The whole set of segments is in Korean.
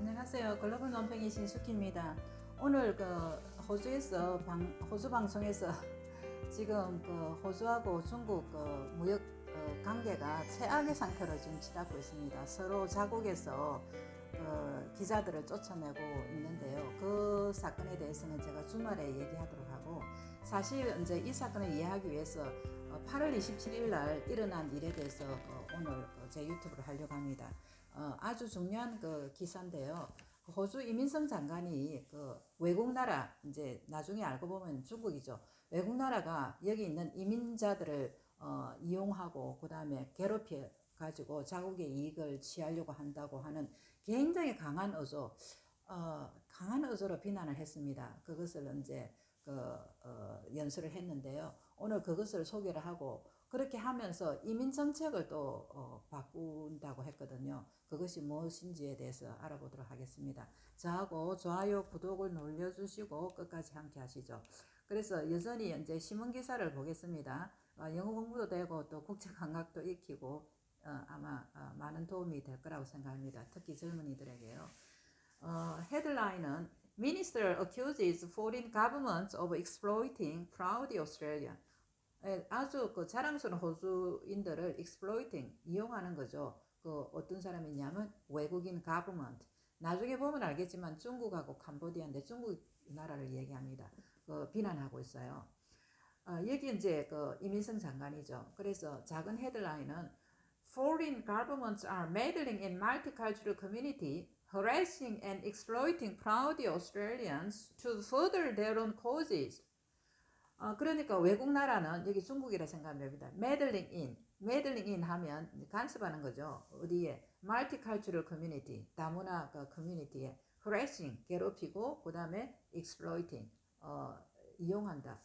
안녕하세요. 글로벌 논팽이 신숙희입니다. 오늘 호주에서 호주 방송에서 지금 호주하고 중국 무역 관계가 최악의 상태로 지금 치닫고 있습니다. 서로 자국에서 기자들을 쫓아내고 있는데요. 그 사건에 대해서는 제가 주말에 얘기하도록 하고, 사실 이제 이 사건을 이해하기 위해서 8월 27일 날 일어난 일에 대해서 오늘 제 유튜브를 하려고 합니다. 아주 중요한 기사인데요. 호주 이민성 장관이 외국 나라, 이제 나중에 알고 보면 중국이죠. 외국 나라가 여기 있는 이민자들을 이용하고 그 다음에 괴롭혀 가지고 자국의 이익을 취하려고 한다고 하는 굉장히 강한 의도로 비난을 했습니다. 그것을 이제 연설을 했는데요. 오늘 그것을 소개를 하고, 그렇게 하면서 이민 정책을 또 바꾼다고 했거든요. 그것이 무엇인지에 대해서 알아보도록 하겠습니다. 저하고 좋아요, 구독을 눌러주시고 끝까지 함께 하시죠. 그래서 여전히 이제 신문 기사를 보겠습니다. 영어 공부도 되고 또 국제 감각도 익히고 아마 많은 도움이 될 거라고 생각합니다. 특히 젊은이들에게요. 헤드라인은 Minister accuses foreign governments of exploiting proud Australian. 아주 자랑스러운 호주인들을 exploiting, 이용하는 거죠. 어떤 사람이냐면 외국인 government. 나중에 보면 알겠지만 중국하고 캄보디아인데 중국 나라를 얘기합니다. 비난하고 있어요. 여기 이제 이민성 장관이죠. 그래서 작은 헤드라인은 Foreign governments are meddling in multicultural community, harassing and exploiting proud Australians to further their own causes. 그러니까 외국 나라는, 여기 중국이라 생각하면 됩니다. meddling in 하면 간섭하는 거죠. 어디에? multicultural community, 다문화 커뮤니티에. harassing, 괴롭히고, 그 다음에 exploiting, 이용한다.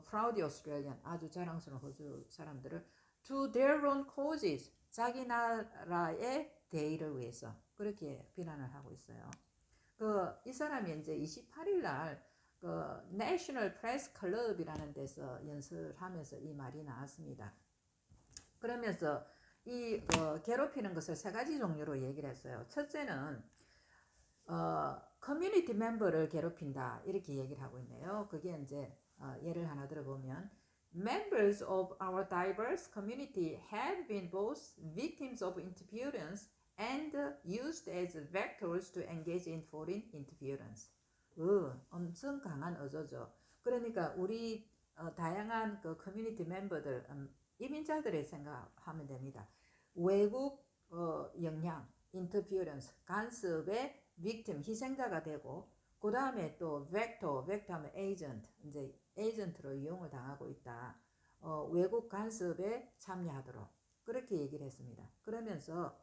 proud Australian, 아주 자랑스러운 호주 사람들을 to their own causes, 자기 나라의 대의를 위해서, 그렇게 비난을 하고 있어요. 이 사람이 이제 28일 날 National Press Club이라는 데서 연설하면서 이 말이 나왔습니다. 그러면서 이 괴롭히는 것을 세 가지 종류로 얘기를 했어요. 첫째는 커뮤니티 멤버를 괴롭힌다, 이렇게 얘기를 하고 있네요. 그게 이제 예를 하나 들어보면 Members of our diverse community have been both victims of interference and used as vectors to engage in foreign interference. 엄청 강한 어조죠. 그러니까 우리 다양한 커뮤니티 멤버들, 이민자들의 생각하면 됩니다. 외국 영향, interference, 간섭의 victim, 희생자가 되고, 그 다음에 또 vector 하면 agent, 이제 에이전트로 이용을 당하고 있다. 외국 간섭에 참여하도록, 그렇게 얘기를 했습니다. 그러면서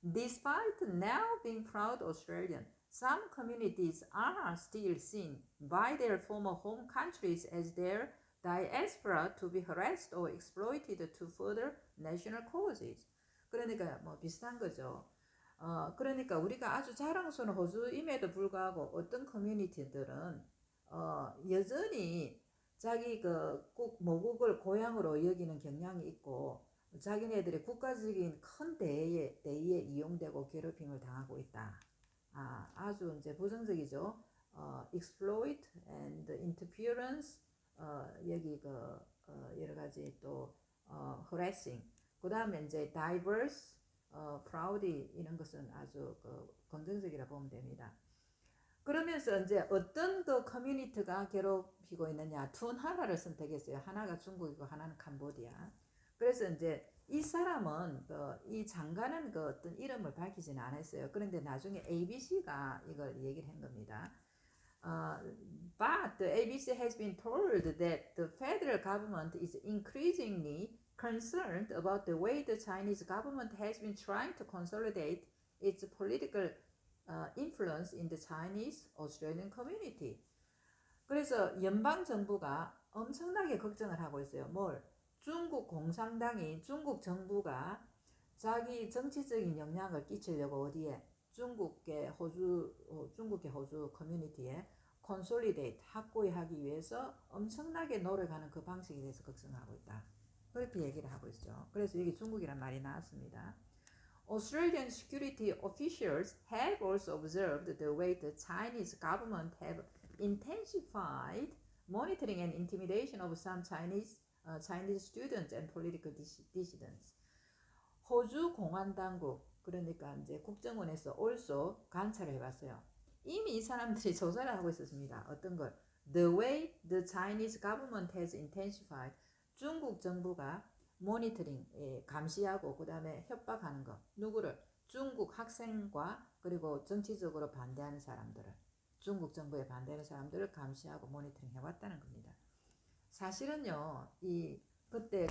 Despite now being proud Australian, some communities are still seen by their former home countries as their diaspora to be harassed or exploited to further national causes. 그러니까 뭐 비슷한 거죠. 그러니까 우리가 아주 자랑스러운 호주임에도 불구하고 어떤 커뮤니티들은 여전히 자기 꼭 모국을 고향으로 여기는 경향이 있고, 자기네들의 국가적인 큰 대의에 이용되고 괴롭힘을 당하고 있다. 아주 이제 부정적이죠. exploit and interference, 여기 여러 가지 또 harassing. 그 다음에 이제 diverse, proudly, 이런 것은 아주 긍정적이라 보면 됩니다. 그러면서 이제 어떤 커뮤니티가 괴롭히고 있느냐, 두 나라를 선택했어요. 하나가 중국이고 하나는 캄보디아. 그래서 이제 이 사람은 이 장관은 어떤 이름을 밝히지는 않았어요. 그런데 나중에 ABC가 이걸 얘기를 한 겁니다. But the ABC has been told that the federal government is increasingly concerned about the way the Chinese government has been trying to consolidate its political influence in the Chinese Australian community. 그래서 연방 정부가 엄청나게 걱정을 하고 있어요. 중국 공산당이, 중국 정부가 자기 정치적인 영향을 끼치려고 어디에? 중국계 호주 커뮤니티에 컨솔리데이트, 확고히 하기 위해서 엄청나게 노력하는 그 방식에 대해서 걱정하고 있다. 그렇게 얘기를 하고 있죠. 그래서 여기 중국이란 말이 나왔습니다. Australian security officials have also observed the way the Chinese government have intensified monitoring and intimidation of some Chinese students and political dissidents. 호주 공안당국 그러니까 이제 국정원에서 also 관찰을 해봤어요. 이미 이 사람들이 조사를 하고 있었습니다. 어떤 걸? The way the Chinese government has intensified. 중국 정부가 모니터링, 감시하고 그 다음에 협박하는 거. 누구를? 중국 학생과 그리고 정치적으로 반대하는 사람들을. 중국 정부에 반대하는 사람들을 감시하고 모니터링 해왔다는 겁니다. 사실은요, 그때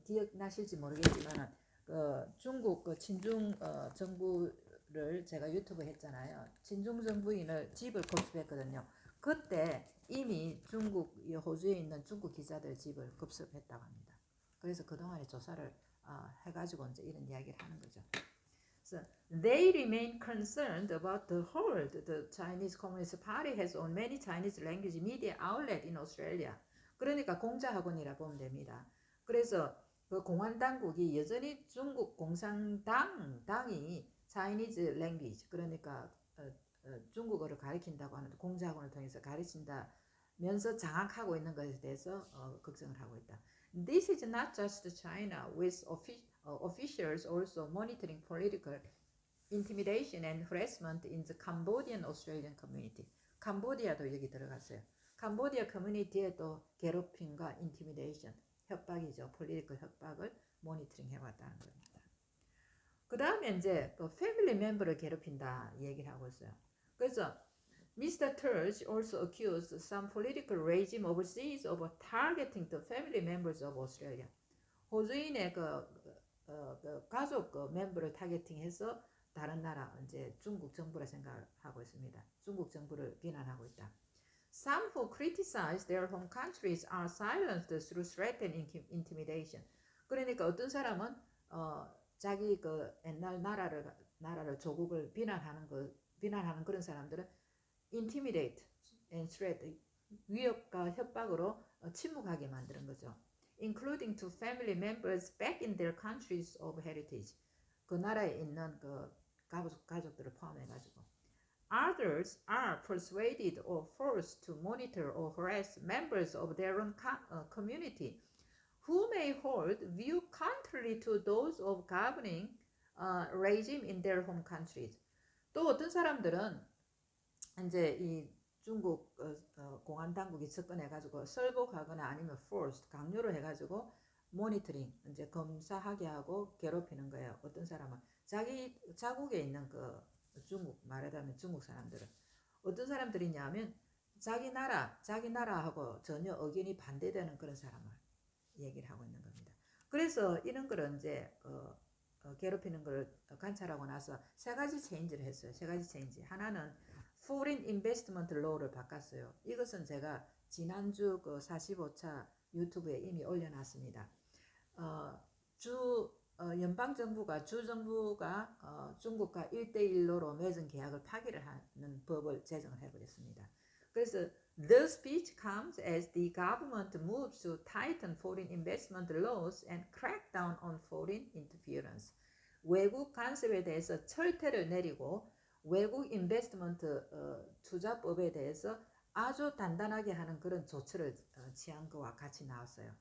기억나실지 모르겠지만 중국 친중 정부를 제가 유튜브 했잖아요. 친중 정부인을 집을 급습했거든요. 그때 이미 호주에 있는 중국 기자들 집을 급습했다고 합니다. 그래서 그동안에 조사를 해가지고 이제 이런 이야기를 하는 거죠. So they remain concerned about the hold the Chinese Communist Party has on many Chinese language media outlet in Australia. 그러니까 공자학원이라 보면 됩니다. 그래서 그 공안 당국이 여전히 중국 공산당이 Chinese language 그러니까 중국어를 가리킨다고 하는 공자학원을 통해서 가르친다면서 장악하고 있는 것에 대해서 걱정을 하고 있다. This is not just China, with officials also monitoring political intimidation and harassment in the Cambodian Australian community. 캄보디아도 여기 들어갔어요. 캄보디아 커뮤니티에도 괴롭힘과 intimidation, 협박이죠. political 협박을 모니터링 해왔다는 겁니다. 그 다음에 이제 패밀리 멤버를 괴롭힌다 얘기를 하고 있어요. 그래서 Mr. Turge also accused some political regime overseas of targeting the family members of Australia. 호주인의 가족 멤버를 타겟팅해서 다른 나라 이제 중국 정부라 생각하고 있습니다. 중국 정부를 비난하고 있다. Some who criticize their home countries are silenced through threat and intimidation. 그러니까 어떤 사람은 자기 옛날 나라를 조국을 비난하는 그런 사람들은 intimidate and threat 위협과 협박으로 침묵하게 만드는 거죠. Including to family members back in their countries of heritage. 그 나라에 있는 가족들을 포함해가지고. Others are persuaded or forced to monitor or harass members of their own community who may hold view contrary to those of governing regime in their home countries. 또 어떤 사람들은 이제 이 중국 공안 당국이 접근해가지고 설복하거나 아니면 forced 강요를 해가지고 모니터링 이제 검사하게 하고 괴롭히는 거예요. 어떤 사람은 자기 자국에 있는 중국 말하자면 중국 사람들은 어떤 사람들이냐면 자기 나라하고 전혀 의견이 반대되는 그런 사람을 얘기를 하고 있는 겁니다. 그래서 이런 걸 이제 괴롭히는 걸 관찰하고 나서 세 가지 체인지를 했어요. 세 가지 체인지. 하나는 Foreign Investment Law를 바꿨어요. 이것은 제가 지난주 45차 유튜브에 이미 올려놨습니다. 연방정부가 주정부가 중국과 1대1로 맺은 계약을 파기를 하는 법을 제정을 해버렸습니다. 그래서 The speech comes as the government moves to tighten foreign investment laws and crack down on foreign interference. 외국 간섭에 대해서 철퇴를 내리고 외국 인베스트먼트 투자법에 대해서 아주 단단하게 하는 그런 조처를 취한 것과 같이 나왔어요.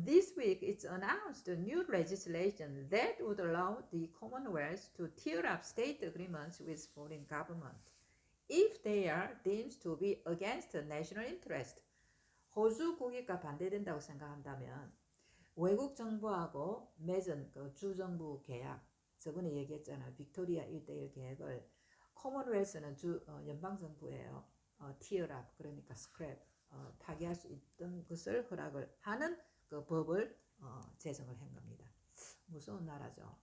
This week it's announced a new legislation that would allow the Commonwealth to tear up state agreements with foreign government if they are deemed to be against national interest. 호주 국익과 반대된다고 생각한다면 외국 정부하고 맺은 주정부 계약, 저번에 얘기했잖아요. 빅토리아 1대1 계획을 커먼웰스는 연방정부예요. tear up, 그러니까 scrap, 파기할 수 있던 것을 허락을 하는 그 법을 제정을 한 겁니다. 무서운 나라죠.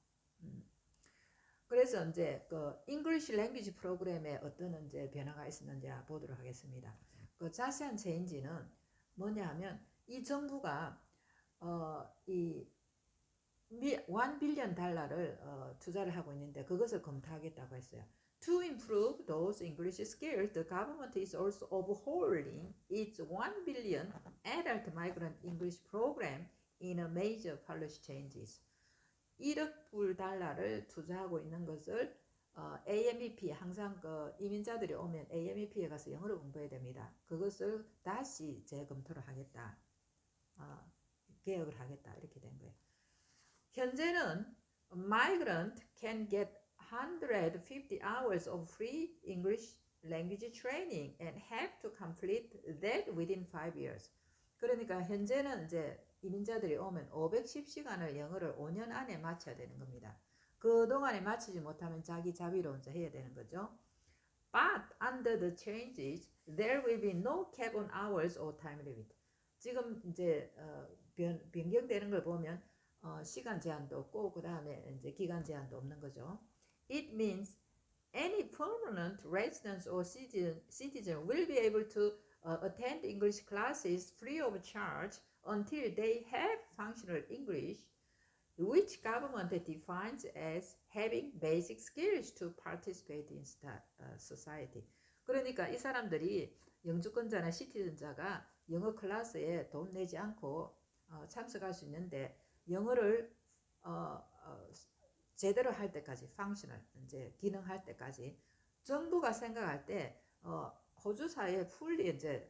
그래서 이제 English Language 프로그램에 어떤 이제 변화가 있었는지 보도록 하겠습니다. 자세한 체인지는 뭐냐 하면 이 정부가 이 $1 빌리언 투자를 하고 있는데 그것을 검토하겠다고 했어요. To improve those English skills, the government is also overhauling its $1 billion adult migrant English program in a major policy changes. 1억 불 달러를 투자하고 있는 것을 AMEP 항상 그 이민자들이 오면 AMEP에 가서 영어를 공부해야 됩니다. 그것을 다시 재검토를 하겠다. 개혁을 하겠다. 이렇게 된 거예요. 현재는 migrant can get 150 hours of free English language training and have to complete that within 5 years. 그러니까 현재는 이제 이민자들이 오면 510시간을 영어를 5년 안에 마쳐야 되는 겁니다. 그동안에 마치지 못하면 자기 자비로 이제 해야 되는 거죠. But under the changes, there will be no cap on hours or time limit. 지금 이제 변경되는 걸 보면 시간 제한도 없고 그 다음에 이제 기간 제한도 없는 거죠. It means any permanent resident or citizen will be able to attend English classes free of charge until they have functional English, which government defines as having basic skills to participate in society. 그러니까 이 사람들이 영주권자나 시티즌자가 영어 클래스에 돈 내지 않고 참석할 수 있는데 영어를 제대로 할 때까지 functional 이제 기능할 때까지 정부가 생각할 때 호주 사회에 풀리 이제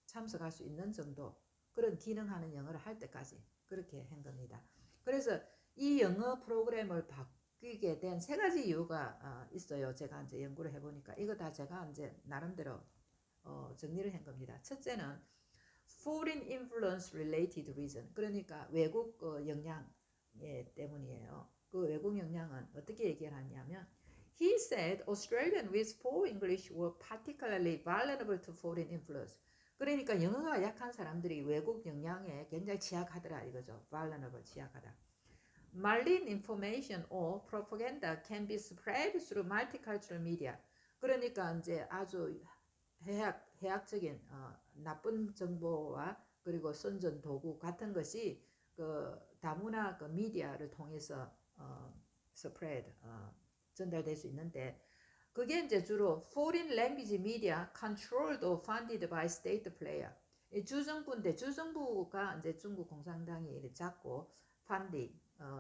참석할 수 있는 정도 그런 기능하는 영어를 할 때까지 그렇게 한 겁니다. 그래서 이 영어 프로그램을 바뀌게 된 세 가지 이유가 있어요. 제가 이제 연구를 해보니까 이거 다 제가 이제 나름대로 정리를 한 겁니다. 첫째는 foreign influence related reason. 그러니까 외국 영향 때문이에요. 그 외국 영향은 어떻게 얘기하냐면 He said Australians with poor English were particularly vulnerable to foreign influence. 그러니까 영어가 약한 사람들이 외국 영향에 굉장히 취약하더라 이거죠. vulnerable, 취약하다. Malign information or propaganda can be spread through multicultural media. 그러니까 이제 아주 해악적인 나쁜 정보와 그리고 선전 도구 같은 것이 그 다문화 그 미디어를 통해서 spread 전달될 수 있는데 그게 이제 주로 foreign language media controlled or funded by state player. 주정부인데 주정부가 이제 중국 공산당이 잡고 funding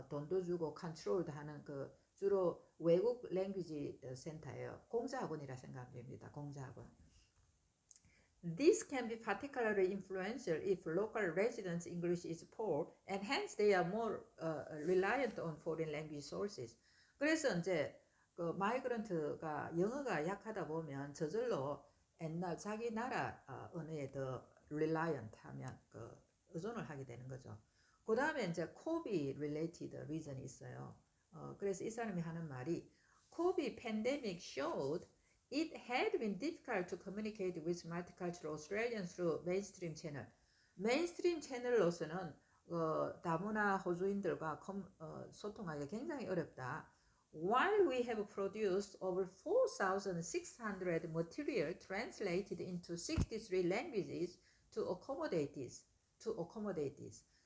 돈도 주고 controlled 하는 그 주로 외국 랭귀지 센터예요. 공자학원이라 생각하면 됩니다. 공자학원. This can be particularly influential if local residents' English is poor and hence they are more reliant on foreign language sources. 그래서 이제 그 마이그런트가 영어가 약하다 보면 저절로 옛날 자기 나라 언어에 더 reliant 하면 그 의존을 하게 되는 거죠. 그 다음에 이제 COVID related reason이 있어요. 그래서 이 사람이 하는 말이 COVID pandemic showed it had been difficult to communicate with multicultural Australians through mainstream channel. 메인스트림 채널로서는 다문화 호주인들과 소통하기가 굉장히 어렵다. While we have produced over 4,600 material translated into 63 languages to accommodate this.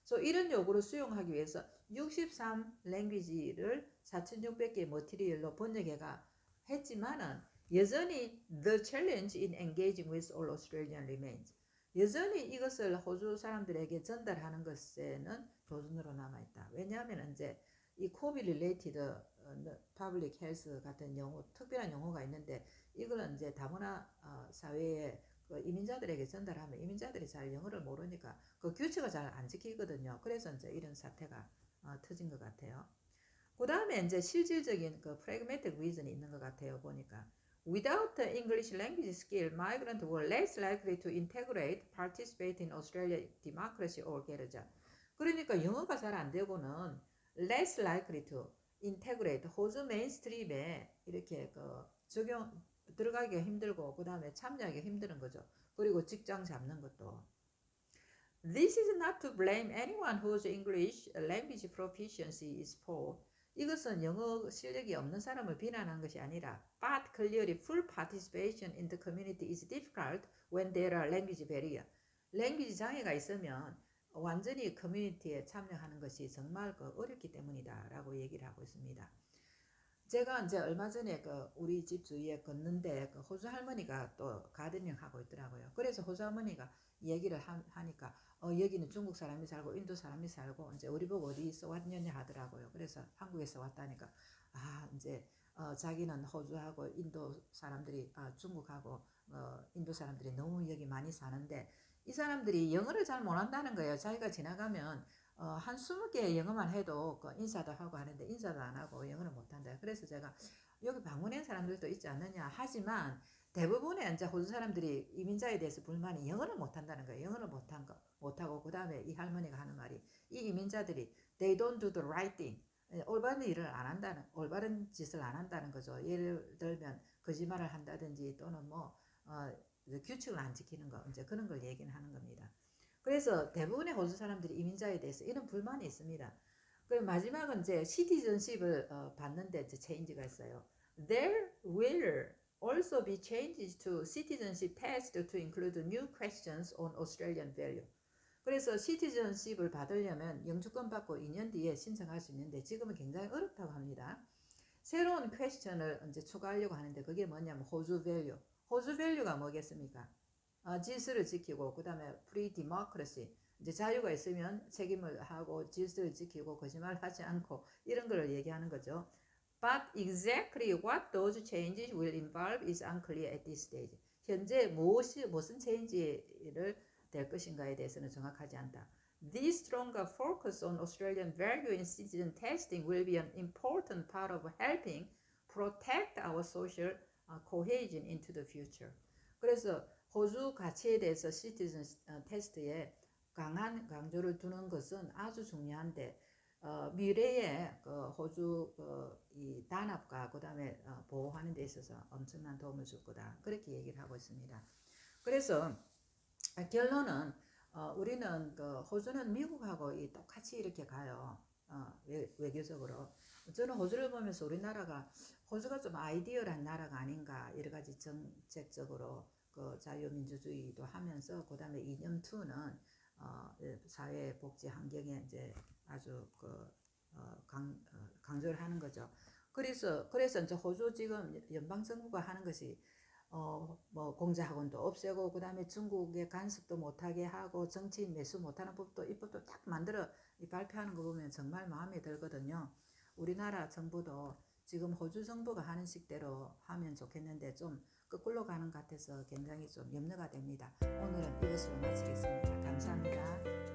So 이런 요구를 수용하기 위해서 63 랭귀지를 4,600개의 머티리얼로 번역해가 했지만은 여전히 the challenge in engaging with all Australian remains. 여전히 이것을 호주 사람들에게 전달하는 것에는 도전으로 남아있다. 왜냐하면 이제 이 COVID related public health 같은 용어, 특별한 용어가 있는데 이거는 이제 다문화 사회에 그 이민자들에게 전달하면 이민자들이 잘 영어를 모르니까 그 규칙을 잘 안 지키거든요. 그래서 이제 이런 사태가 터진 것 같아요. 그 다음에 이제 실질적인 그 pragmatic reason이 있는 것 같아요. 보니까 without the English language skill, migrants were less likely to integrate, participate in Australian democracy or get a job. 그러니까 영어가 잘 안 되고는 less likely to integrate, 호주 메인스트림에 이렇게 그 들어가기가 힘들고 그 다음에 참여하기가 힘든 거죠. 그리고 직장 잡는 것도. This is not to blame anyone whose English language proficiency is poor. 이것은 영어 실력이 없는 사람을 비난하는 것이 아니라 but clearly full participation in the community is difficult when there are language barrier. 랭귀지 장애가 있으면 완전히 커뮤니티에 참여하는 것이 정말 어렵기 때문이다 라고 얘기를 하고 있습니다. 제가 이제 얼마 전에 그 우리 집 주위에 걷는데 그 호주 할머니가 또 가드닝 하고 있더라고요. 그래서 호주 할머니가 얘기를 하니까 여기는 중국 사람이 살고 인도 사람이 살고 이제 우리 보고 어디서 왔느냐 하더라고요. 그래서 한국에서 왔다니까 이제 자기는 호주하고 인도 사람들이 중국하고 인도 사람들이 너무 여기 많이 사는데 이 사람들이 영어를 잘 못한다는 거예요. 자기가 지나가면 한 20개 영어만 해도 그 인사도 하고 하는데 인사도 안 하고 영어를 못한다. 그래서 제가 여기 방문한 사람들도 있지 않느냐 하지만 대부분의 이제 호주 사람들이 이민자에 대해서 불만이 영어를 못한다는 거예요. 영어를 못하고 그 다음에 이 할머니가 하는 말이 이 이민자들이 they don't do the right thing. 올바른 일을 안 한다는 올바른 짓을 안 한다는 거죠. 예를 들면 거짓말을 한다든지 또는 규칙을 안 지키는 거 이제 그런 걸 얘기는 하는 겁니다. 그래서 대부분의 호주 사람들이 이민자에 대해서 이런 불만이 있습니다. 그리고 마지막은 이제 시티즌십을 받는데 이제 체인지가 있어요. There will also be changes to citizenship test to include new questions on Australian value. 그래서 시티즌십을 받으려면 영주권 받고 2년 뒤에 신청할 수 있는데 지금은 굉장히 어렵다고 합니다. 새로운 퀘스천을 이제 추가하려고 하는데 그게 뭐냐면 호주 밸류. 호주 밸류가 뭐겠습니까? 질서를 지키고 그 다음에 프리 디모크라시 이제 자유가 있으면 책임을 하고 질서를 지키고 거짓말 하지 않고 이런 걸 얘기하는 거죠. But exactly what those changes will involve is unclear at this stage. 현재 무슨 체인지를 될 것인가에 대해서는 정확하지 않다. This stronger focus on Australian value in citizen testing will be an important part of helping protect our social cohesion into the future. 그래서 호주 가치에 대해서 시티즌 테스트에 강한 강조를 두는 것은 아주 중요한데 미래에 그 호주 이 단합과 그 다음에 보호하는 데 있어서 엄청난 도움을 줄 거다 그렇게 얘기를 하고 있습니다. 그래서 결론은 우리는 그 호주는 미국하고 똑같이 이렇게 가요. 외교적으로. 저는 호주를 보면서 우리나라가 호주가 좀 아이디어란 나라가 아닌가 여러 가지 정책적으로 그 자유민주주의도 하면서 그 다음에 이념 2는 사회복지 환경에 이제 아주 강조를 하는 거죠. 그래서 이제 호주 지금 연방 정부가 하는 것이 공자학원도 없애고 그 다음에 중국의 간섭도 못하게 하고 정치인 매수 못하는 법도 입법도 딱 만들어 발표하는 거 보면 정말 마음에 들거든요. 우리나라 정부도 지금 호주 정부가 하는 식대로 하면 좋겠는데 좀 거꾸로 가는 것 같아서 굉장히 좀 염려가 됩니다. 오늘은 이것으로 마치겠습니다. 감사합니다.